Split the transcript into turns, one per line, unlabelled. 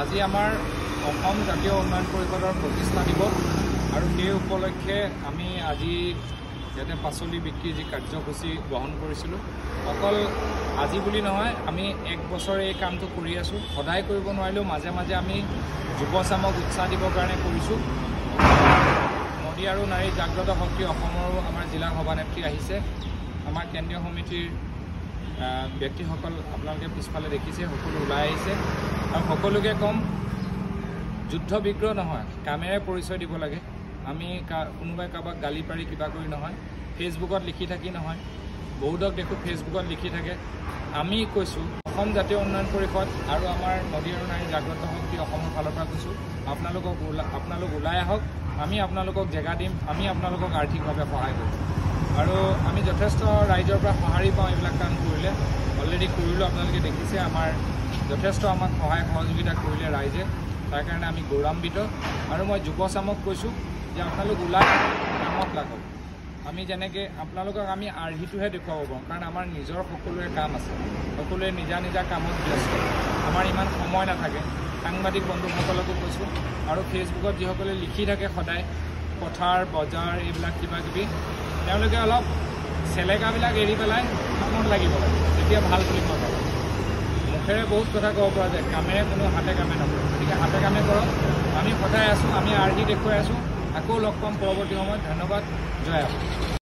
আজি আমাৰ অসম জাতীয় উন্নয়ন পৰিষদৰ প্ৰতিষ্ঠা দিৱস আৰু সেই উপলক্ষে আমি আজি ইয়াতে পাচলি বিক্ৰী যি কাৰ্যসূচী গ্ৰহণ কৰিছিলোঁ। অকল আজি বুলি নহয়, আমি এক বছৰ এই কামটো কৰি আছোঁ। সদায় কৰিব নোৱাৰিলেও মাজে মাজে আমি যুৱ চামক উৎসাহ দিবৰ কাৰণে কৰিছোঁ। মোদী আৰু নাৰী জাগ্ৰত শক্তি অসমৰো আমাৰ জিলা সভানেত্ৰী আহিছে, আমাৰ কেন্দ্ৰীয় সমিতিৰ ব্যক্তিসকল আপোনালোকে পিছফালে দেখিছে, সকলো ওলাই আহিছে। আৰু সকলোকে ক'ম, যুদ্ধ বিগ্ৰহ নহয়, কামেৰে পৰিচয় দিব লাগে। আমি কোনোবাই কাৰোবাক গালি পাৰি কিবা কৰি নহয়, ফেচবুকত লিখি থাকি নহয়। বহুতক দেখোঁ ফেচবুকত লিখি থাকে। আমি কৈছোঁ অসম জাতীয় উন্নয়ন পৰিষদ আৰু আমাৰ মোদী আৰু নাৰী জাগ্ৰত শক্তি অসমৰ ফালৰ পৰা কৈছোঁ, আপোনালোক ওলাই আহক। আমি আপোনালোকক জেগা দিম, আমি আপোনালোকক আৰ্থিকভাৱে সহায় কৰিম। আৰু আমি যথেষ্ট ৰাইজৰ পৰা সঁহাৰি পাওঁ এইবিলাক কাম কৰিলে। অলৰেডি কৰিলোঁ, আপোনালোকে দেখিছে। আমাৰ যথেষ্ট আমাক সহায় সহযোগিতা কৰিলে ৰাইজে, তাৰ কাৰণে আমি গৌৰৱান্বিত। আৰু মই যুৱ চামক কৈছোঁ যে আপোনালোক ওলাই কামত লাগক। আমি যেনেকৈ আপোনালোকক আমি আৰ্হিটোহে দেখুৱাব পাৰোঁ, কাৰণ আমাৰ নিজৰ সকলোৰে কাম আছে, সকলোৱে নিজা নিজা কামত ব্যস্ত। আমাৰ ইমান সময় নাথাকে। সাংবাদিক বন্ধুসকলকো কৈছোঁ, আৰু ফেচবুকত যিসকলে লিখি থাকে সদায় পথাৰ বজাৰ এইবিলাক কিবা কিবি, তেওঁলোকে অলপ চেলেকাবিলাক এৰি পেলাই কামত লাগিব লাগে, তেতিয়া ভাল বুলি মই ভাবোঁ। মুখেৰে বহুত কথা ক'ব পৰা যায়, কামেৰে কোনো হাতে কামে নকৰে। গতিকে হাতে কামে কৰক। আমি সদায় আছোঁ, আমি আৰ্হি দেখুৱাই আছোঁ। আকৌ লগ পাম পৰৱৰ্তী সময়ত। ধন্যবাদ। জয় অসম।